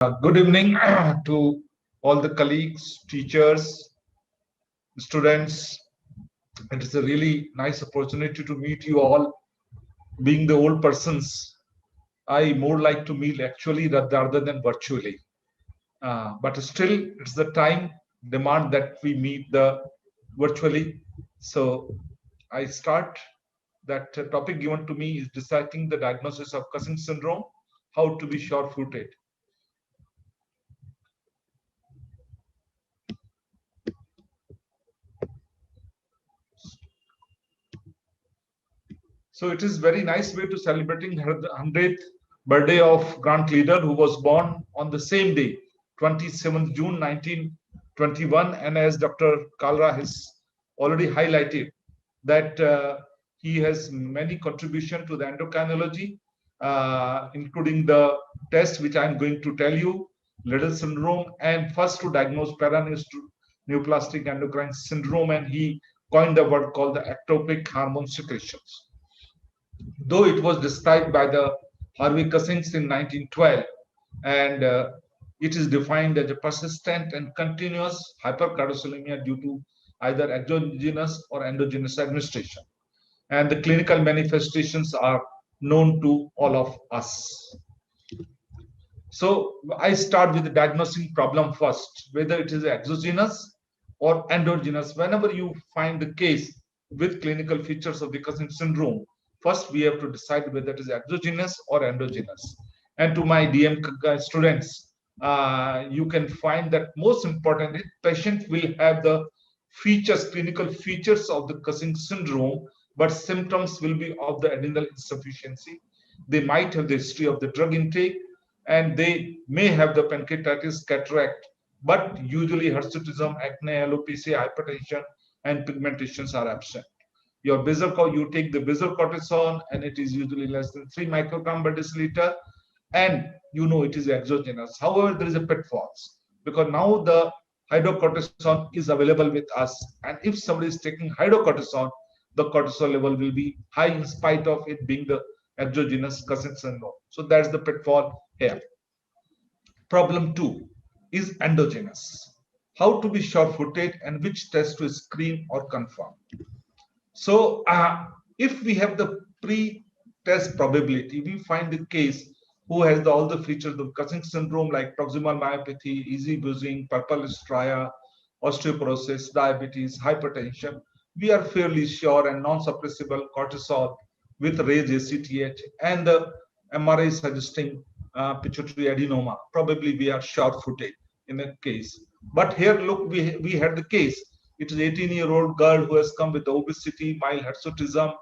Good evening to all the colleagues, teachers, students. It is a really nice opportunity to meet you all. Being the old persons, I more like to meet actually rather than virtually. But still, it's the time demand that we meet the virtually. So I start. That topic given to me is deciding the diagnosis of Cushing syndrome, how to be sure-footed. So it is very nice way to celebrating her 100th birthday of Grant Leader, who was born on the same day, 27th June 1921. And as Dr. Kalra has already highlighted, that he has many contribution to the endocrinology, including the test which I'm going to tell you, Liddle syndrome, and first to diagnose paraneoplastic endocrine syndrome, and he coined the word called the ectopic hormone secretions. Though it was described by the Harvey Cushing in 1912, and it is defined as a persistent and continuous hypercortisolemia due to either exogenous or endogenous administration. And the clinical manifestations are known to all of us. So I start with the diagnosing problem first, whether it is exogenous or endogenous. Whenever you find the case with clinical features of the Cushing syndrome, first we have to decide whether it is exogenous or endogenous. And to my DM students, you can find that most importantly, patient will have the features, clinical features of the Cushing syndrome, but symptoms will be of the adrenal insufficiency. They might have the history of the drug intake, and they may have the pancreatitis, cataract, but usually hirsutism, acne, alopecia, hypertension, and pigmentations are absent. Your basal, you take the basal cortisol, and it is usually less than 3 microgram per deciliter, and you know it is exogenous. However, there is a pitfall because now the hydrocortisone is available with us, and if somebody is taking hydrocortisone, the cortisol level will be high in spite of it being the exogenous Cushing syndrome. So that's the pitfall here. Problem 2 is endogenous. How to be sure-footed and which test to screen or confirm. So if we have the pre-test probability, we find the case who has all the features of Cushing syndrome like proximal myopathy, easy bruising, purple stria, osteoporosis, diabetes, hypertension. We are fairly sure and non-suppressible cortisol with raised ACTH and the MRI suggesting pituitary adenoma. Probably we are sure-footed in a case. But here, look, we had the case. It is 18-year-old girl who has come with obesity, mild hirsutism,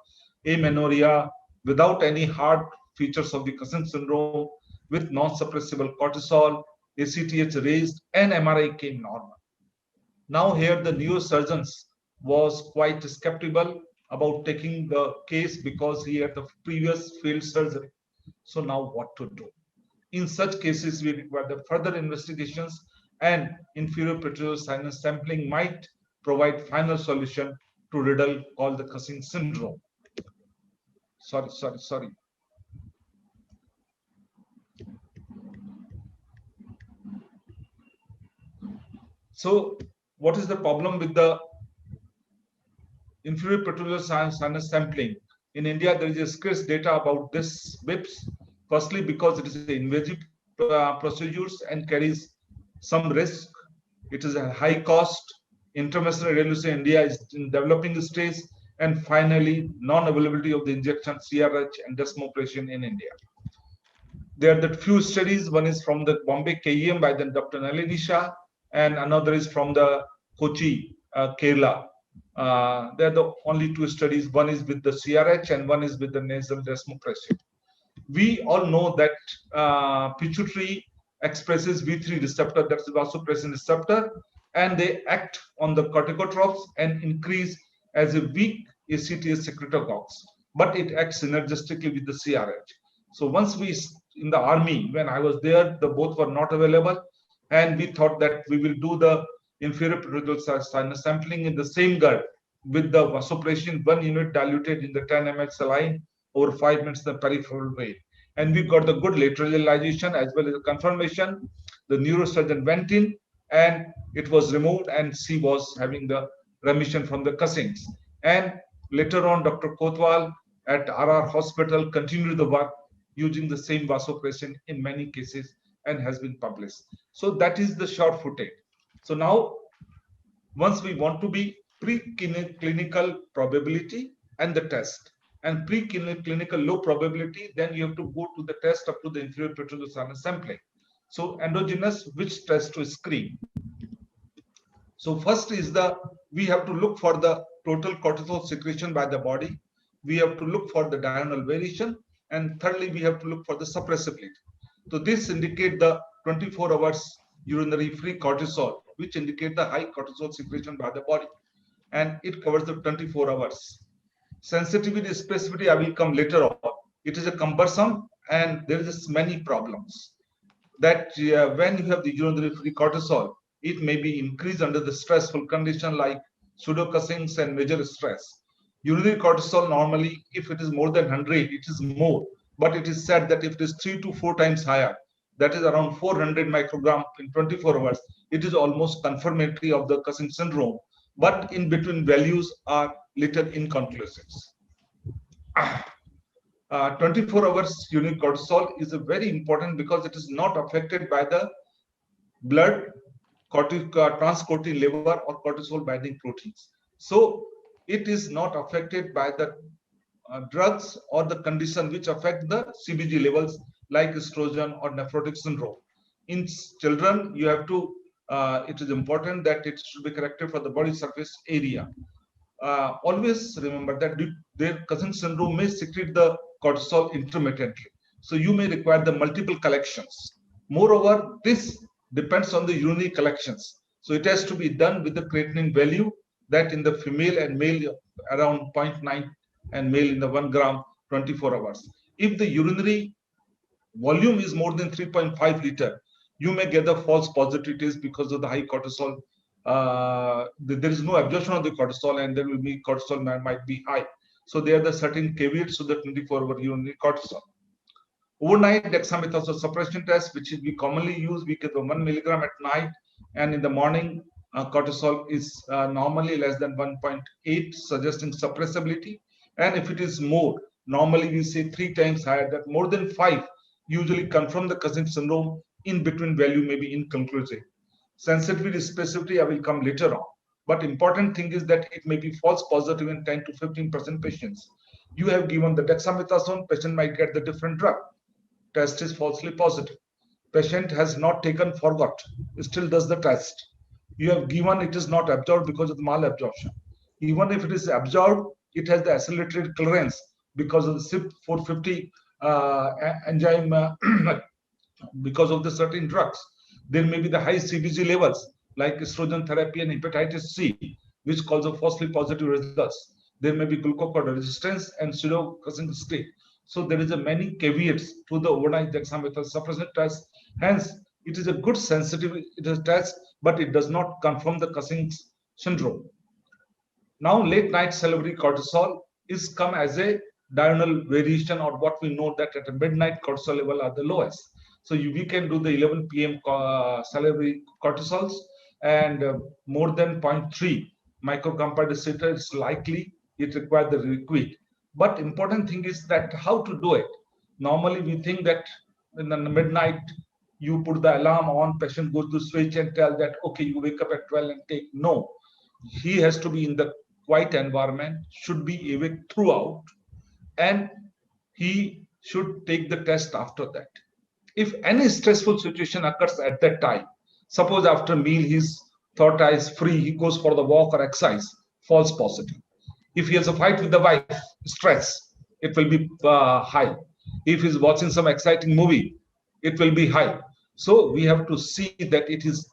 amenorrhea, without any hard features of the Cushing syndrome, with non-suppressible cortisol, ACTH raised, and MRI came normal. Now here the neurosurgeons was quite skeptical about taking the case because he had the previous failed surgery. So now what to do? In such cases, we require the further investigations, and inferior pituitary sinus sampling might provide final solution to riddle called the Cushing syndrome. Sorry. So what is the problem with the inferior pituitary sinus sampling? In India, there is a scarce data about this WIPS. Firstly, because it is an invasive procedures and carries some risk. It is a high cost. Interventional radiology in India is in developing stage. And finally, non-availability of the injection CRH and desmopressin in India. There are the few studies. One is from the Bombay KEM by the Dr. Nalini Shah, and another is from the Kochi, Kerala. They are the only two studies. One is with the CRH and one is with the nasal desmopressin. We all know that pituitary expresses V3 receptor, that's the vasopressin receptor, and they act on the corticotropes and increase as a weak ACTH secretagogues, but it acts synergistically with the CRH. So once we, in the army, when I was there, the both were not available, and we thought that we will do the inferior pituitary sinus sampling in the same girl with the vasopressin 1 unit diluted in the 10 ml saline over 5 minutes in the peripheral vein. and we got the good lateralization as well as the confirmation. The neurosurgeon went in and it was removed, and she was having the remission from the Cushing's. And later on, Dr. Kotwal at RR Hospital continued the work using the same vasopressin in many cases and has been published. So that is the short footage. So now, once we want to be preclinical probability and the test, and preclinical low probability, then you have to go to the test up to the inferior pituitary sinus sampling. So endogenous, which test to screen? So first is we have to look for the total cortisol secretion by the body. We have to look for the diurnal variation. And thirdly, we have to look for the suppressibility. So this indicate the 24 hours urinary free cortisol, which indicate the high cortisol secretion by the body. And it covers the 24 hours. Sensitivity, specificity, I will come later on. It is a cumbersome and there is many problems. That when you have the urinary free cortisol, it may be increased under the stressful condition like pseudocushing and major stress. Urinary cortisol normally, if it is more than 100, it is more. But it is said that if it is 3 to 4 times higher, that is around 400 microgram in 24 hours, it is almost confirmatory of the Cushing syndrome. But in between values are little inconclusive. 24 hours urinary cortisol is a very important because it is not affected by the blood transcortin level or cortisol binding proteins. So it is not affected by the drugs or the condition which affect the CBG levels like estrogen or nephrotic syndrome. In children, you have to, it is important that it should be corrected for the body surface area. Always remember that their Cushing syndrome may secrete the cortisol intermittently. So you may require the multiple collections. Moreover, this depends on the urinary collections. So it has to be done with the creatinine value that in the female and male around 0.9 and male in the 1 gram 24 hours. If the urinary volume is more than 3.5 liter, you may get the false positivities because of the high cortisol. There is no absorption of the cortisol and there will be cortisol might be high. So there are the certain caveats to the 24-hour urinary cortisol. Overnight dexamethasone suppression test, which we commonly use, we get 1 milligram at night, and in the morning cortisol is normally less than 1.8, suggesting suppressibility. And if it is more, normally we say 3 times higher, that more than 5 usually confirm the Cushing syndrome. In between value may be inconclusive. Sensitivity, specificity, I will come later on. But important thing is that it may be false positive in 10 to 15% patients. You have given the dexamethasone, patient might get the different drug. Test is falsely positive. Patient has not taken, forgot, still does the test. You have given, it is not absorbed because of the malabsorption. Even if it is absorbed, it has the accelerated clearance because of the CYP450 enzyme, because of the certain drugs. There may be the high CBG levels like estrogen therapy and hepatitis C, which causes falsely positive results. There may be glucocorticoid resistance and pseudocushing state. So there is a many caveats to the overnight dexamethasone suppression test. Hence, it is a good sensitivity test, but it does not confirm the Cushing syndrome. Now, late night salivary cortisol is come as a diurnal variation, or what we know that at a midnight cortisol level are the lowest. So we can do the 11 p.m. Salivary cortisols, and more than 0.3 microgram per deciliter is likely it requires the requite. But important thing is that how to do it. Normally we think that in the midnight you put the alarm on, patient goes to switch and tell that okay, you wake up at 12 and take. No, he has to be in the quiet environment, should be awake throughout, and he should take the test after that. If any stressful situation occurs at that time, suppose after meal his thought is free, he goes for the walk or exercise, false positive. If he has a fight with the wife, stress, it will be high. If he's watching some exciting movie, it will be high. So we have to see that it is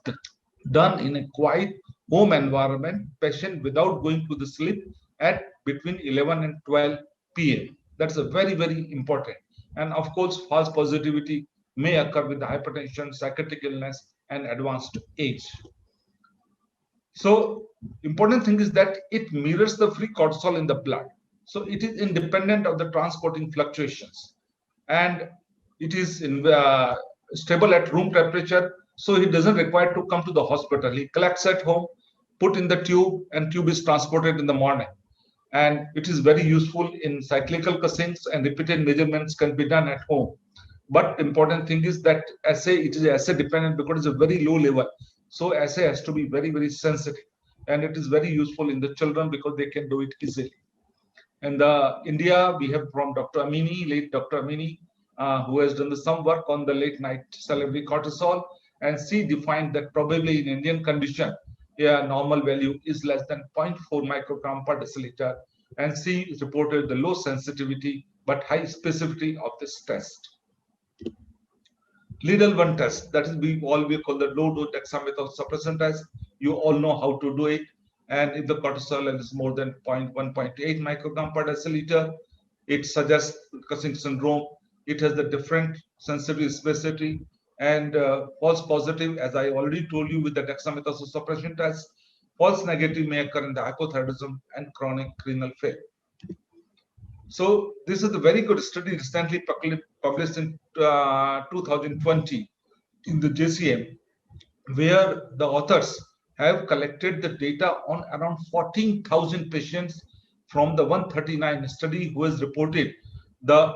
done in a quiet home environment, patient without going to the sleep at between 11 and 12 p.m. That's a very, very important. And of course, false positivity may occur with the hypertension, psychiatric illness, and advanced age. So important thing is that it mirrors the free cortisol in the blood. So it is independent of the transporting fluctuations. And it is stable at room temperature, so he doesn't require to come to the hospital. He collects at home, put in the tube, and tube is transported in the morning. And it is very useful in cyclical cushings, and repeated measurements can be done at home. But important thing is that assay, it is assay dependent because it's a very low level. So assay has to be very, very sensitive. And it is very useful in the children because they can do it easily. In the India, we have from Dr. Amini, late Dr. Amini, who has done some work on the late night salivary cortisol, and she defined that probably in Indian condition, a normal value is less than 0.4 microgram per deciliter, and she reported the low sensitivity but high specificity of this test. Lidl one test, that is we call the low dose dexamethasone suppression test. You all know how to do it. And if the cortisol is more than 0.1, 0.8 microgram per deciliter, it suggests Cushing syndrome. It has the different sensitivity, specificity, and false positive, as I already told you with the dexamethasone suppression test. False negative may occur in the hypothyroidism and chronic renal failure. So this is a very good study recently published in 2020 in the JCM, where the authors have collected the data on around 14,000 patients from the 139 study who has reported the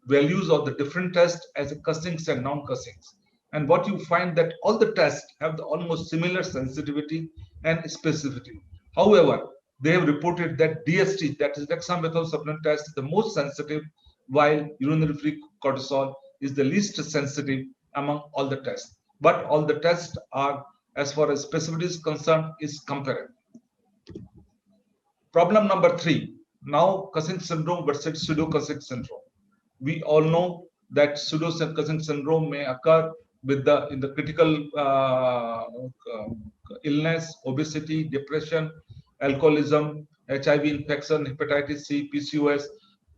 values of the different tests as a Cushing's and non-Cushing's. And what you find that all the tests have the almost similar sensitivity and specificity. However, they have reported that DST, that is dexamethasone supplement test, is the most sensitive, while urinary free cortisol is the least sensitive among all the tests. But all the tests are, as far as specificity is concerned, is comparative. Problem number 3. Now, Cushing syndrome versus Pseudocushing syndrome. We all know that Pseudocushing syndrome may occur with in the critical illness, obesity, depression, alcoholism, HIV infection, hepatitis C, PCOS.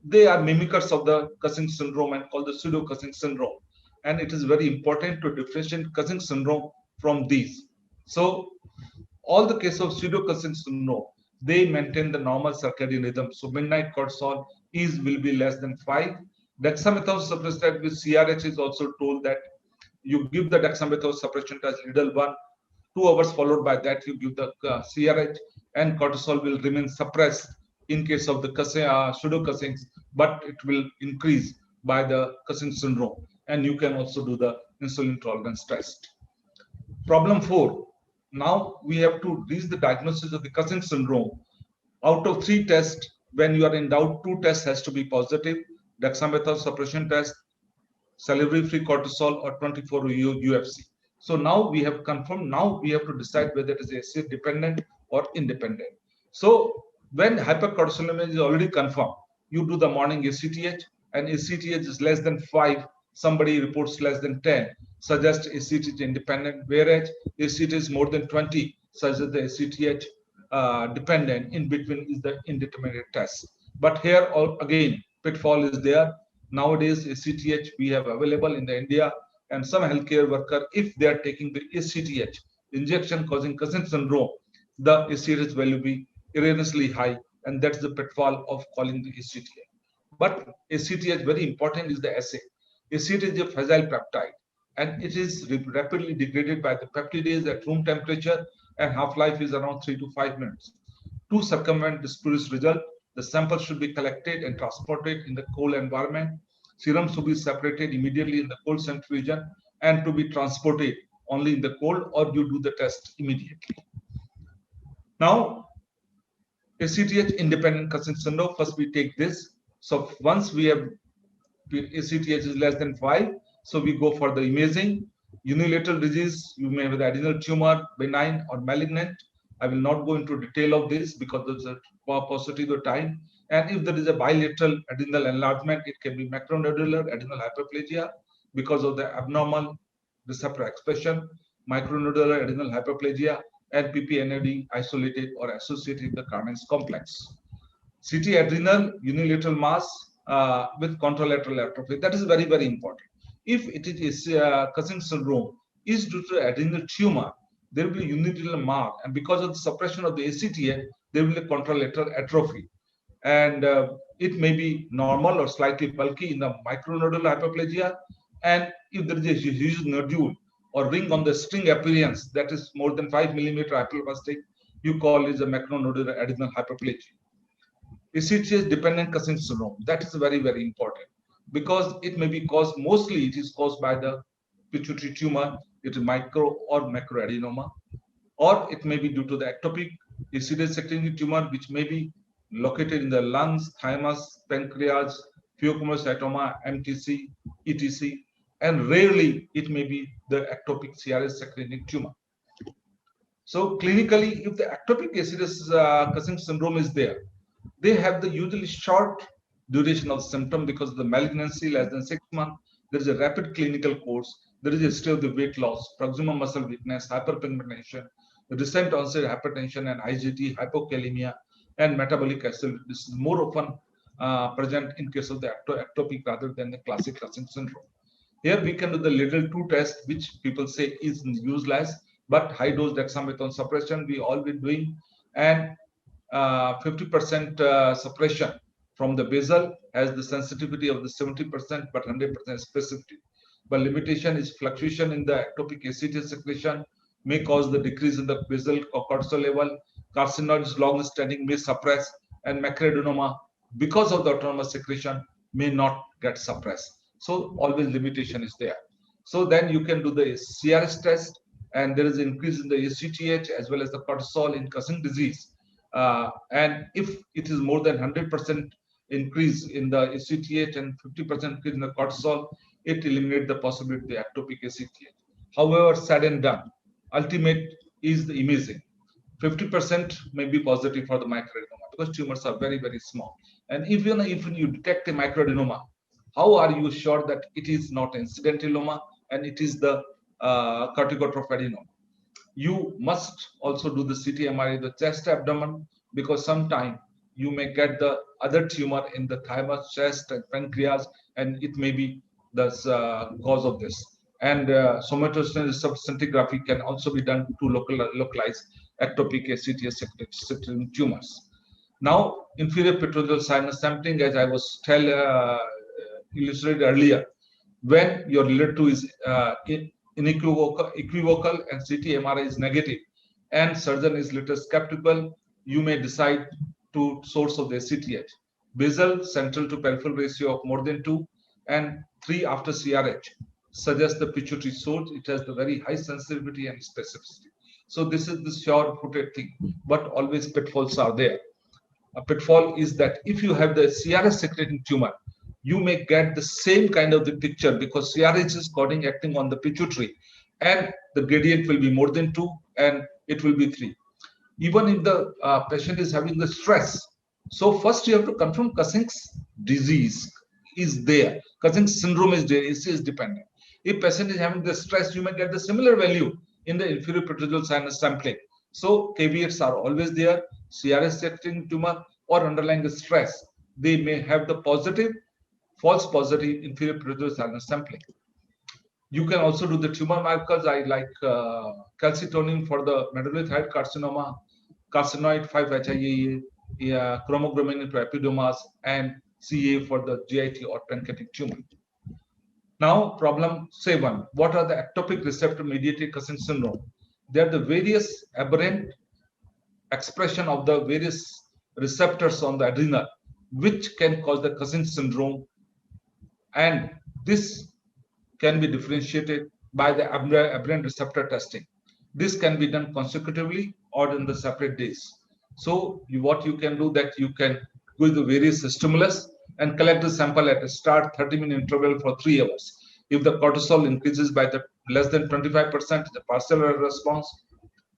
They are mimickers of the Cushing syndrome and called the Pseudocushing syndrome. And it is very important to differentiate Cushing syndrome from these. So all the cases of Pseudocushing syndrome, they maintain the normal circadian rhythm. So midnight cortisol will be less than 5. Dexamethasone suppression with CRH is also told that you give the dexamethasone suppression test Lidl 1, 2 hours followed by that you give the CRH, and cortisol will remain suppressed in case of the Pseudocushing, but it will increase by the Cushing syndrome. And you can also do the insulin tolerance test. Problem 4. Now we have to reach the diagnosis of the Cushing syndrome. Out of 3 tests, when you are in doubt, 2 tests has to be positive: dexamethasone suppression test, salivary free cortisol, or 24 UFC. So now we have confirmed. Now we have to decide whether it is ACTH dependent or independent. So when hypercortisolemia is already confirmed, you do the morning ACTH, and ACTH is less than 5. Somebody reports less than 10, suggests ACTH independent, whereas ACTH is more than 20, suggests the ACTH dependent. In between is the indeterminate test. But here again, pitfall is there. Nowadays, ACTH we have available in the India, and some healthcare worker, if they are taking the ACTH injection causing Cushing syndrome, the ACTH value will be erroneously high, and that's the pitfall of calling the ACTH. But ACTH, very important, is the assay. ACTH is a fragile peptide, and it is rapidly degraded by the peptidase at room temperature, and half-life is around 3 to 5 minutes. To circumvent this spurious result, the sample should be collected and transported in the cold environment. Serum should be separated immediately in the cold centrifusion and to be transported only in the cold, or you do the test immediately. Now, ACTH independent Cushing syndrome, first we take this. So once we have ACTH is less than 5, so we go for the imaging. Unilateral disease, you may have the adrenal tumor, benign or malignant. I will not go into detail of this because there's a paucity of time. And if there is a bilateral adrenal enlargement, it can be macronodular adrenal hyperplasia because of the abnormal receptor expression, micronodular adrenal hyperplasia, and PPNAD isolated or associated with the Carmen's complex. CT adrenal unilateral mass with contralateral atrophy. That is very, very important. If it is Cushing syndrome is due to adrenal tumor, there will be unilateral mark, and because of the suppression of the ACTH, there will be a contralateral atrophy, and it may be normal or slightly bulky in the micronodular hyperplasia, And if there is a huge nodule or ring on the string appearance that is more than 5 millimeter hypoplastic, you call it a macronodular adrenal hyperplasia. ACTH-dependent Cushing syndrome, that is very, very important because it may be caused, mostly it is caused by the pituitary tumor, it is micro or macroadenoma, or it may be due to the ectopic acid secreting tumor, which may be located in the lungs, thymus, pancreas, pheochromocytoma, MTC, etc. And rarely it may be the ectopic CRS secreting tumor. So clinically, if the ectopic acidus Cushing syndrome is there, they have the usually short duration of symptom because of the malignancy less than 6 months. There is a rapid clinical course. There is a history of the weight loss, proximal muscle weakness, hyperpigmentation, recent onset hypertension and IgT, hypokalemia, and metabolic acidity. This is more often present in case of the ectopic rather than the classic Cushing syndrome. Here we can do the little 2 test, which people say is useless, but high dose dexamethasone suppression we all been doing, and 50% suppression from the basal has the sensitivity of the 70% but 100% specificity. But limitation is fluctuation in the ectopic ACTH secretion may cause the decrease in the basal cortisol level. Carcinoids long standing may suppress, and macroadenoma, because of the autonomous secretion, may not get suppressed. So always limitation is there. So then you can do the CRS test, and there is an increase in the ACTH as well as the cortisol in Cushing disease. And if it is more than 100% increase in the ACTH and 50% increase in the cortisol, it eliminates the possibility of the ectopic ACTH. However, said and done, ultimate is the imaging. 50% may be positive for the microadenoma because tumors are very, very small. And even if you detect a microadenoma, how are you sure that it is not incidentaloma and it is the corticotroph adenoma? You must also do the CT MRI, the chest abdomen, because sometime you may get the other tumor in the thymus, chest, and pancreas, and it may be the cause of this. And somatostatin scintigraphy can also be done to localize ectopic ACTH secreting tumors. Now, inferior pituitary sinus sampling, as I was illustrated earlier, when your LID2 is equivocal and CT MRI is negative and surgeon is little skeptical, you may decide to source of the ACTH. Basal central to peripheral ratio of more than 2 and 3 after CRH suggests the pituitary source. It has the very high sensitivity and specificity. So this is the sure-footed thing, but always pitfalls are there. A pitfall is that if you have the CRS secreting tumor, you may get the same kind of the picture because CRH is acting on the pituitary, and the gradient will be more than 2 and it will be 3. Even if the patient is having the stress. So first you have to confirm Cushing's disease is there. Cushing syndrome is there, is dependent. If patient is having the stress, you may get the similar value in the inferior pituitary sinus sampling. So caveats are always there. CRS secreting tumor or underlying stress, they may have the positive, false positive inferior pituitary sinus sampling. You can also do the tumor markers. I like calcitonin for the medullary thyroid carcinoma, carcinoid 5-HIAA, chromogranin for epidermis, and CA for the GIT or pancreatic tumor. Now, problem 7. What are the ectopic receptor mediated Cushing syndrome? They are the various aberrant expression of the various receptors on the adrenal, which can cause the Cushing syndrome, and this can be differentiated by the aberrant receptor testing. This can be done consecutively or in the separate days. So what you can do that you can go with the various stimulus and collect the sample at a start 30-minute interval for 3 hours. If the cortisol increases by the less than 25%, is a partial response.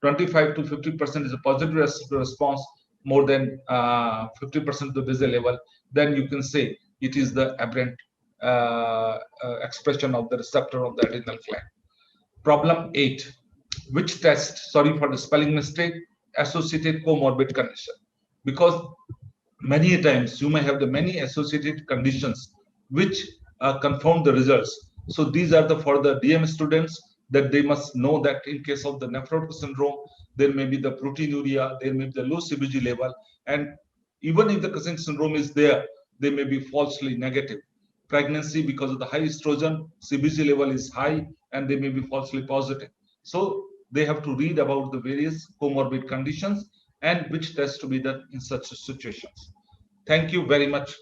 25 to 50% is a positive response. More than 50% of the basal level, then you can say it is the aberrant expression of the receptor of the adrenal gland. Problem 8. Which test, sorry for the spelling mistake, associated comorbid condition? Because many times you may have the many associated conditions which confirm the results. So these are the for the DM students that they must know that in case of the nephrotic syndrome, there may be the proteinuria, there may be the low CBG level, and even if the Cushing syndrome is there, they may be falsely negative. pregnancy because of the high estrogen, CBC level is high, and they may be falsely positive. So they have to read about the various comorbid conditions and which tests to be done in such situations. Thank you very much.